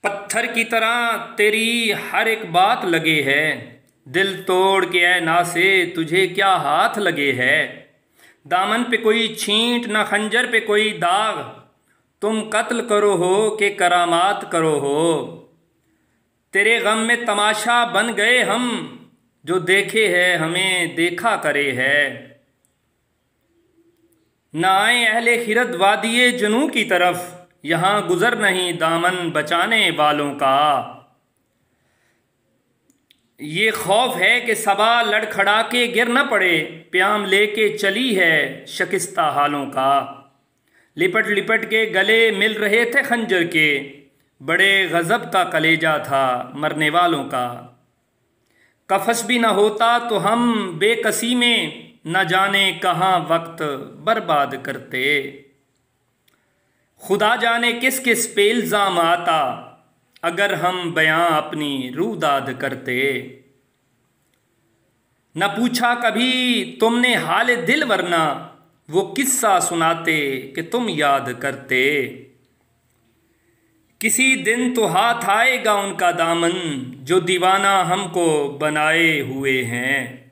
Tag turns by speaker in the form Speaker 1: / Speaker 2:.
Speaker 1: पत्थर की तरह तेरी हर एक बात लगे है। दिल तोड़ के ऐ नासे तुझे क्या हाथ लगे है। दामन पे कोई छींट न खंजर पे कोई दाग, तुम कत्ल करो हो कि करामात करो हो। तेरे गम में तमाशा बन गए हम, जो देखे है हमें देखा करे है। न आए अहले खिरद वादिये जुनू की तरफ, यहाँ गुजर नहीं दामन बचाने वालों का। ये खौफ है कि सबा लड़खड़ा के गिर न पड़े, प्याम लेके चली है शकिस्ता हालों का। लिपट लिपट के गले मिल रहे थे खंजर के, बड़े गज़ब का कलेजा था मरने वालों का। कफस भी न होता तो हम बेकसी में न जाने कहाँ वक्त बर्बाद करते। खुदा जाने किस किस पे इल्ज़ाम आता, अगर हम बयां अपनी रूदाद करते। न पूछा कभी तुमने हाल दिल, वरना वो किस्सा सुनाते कि तुम याद करते। किसी दिन तो हाथ आएगा उनका दामन, जो दीवाना हमको बनाए हुए हैं।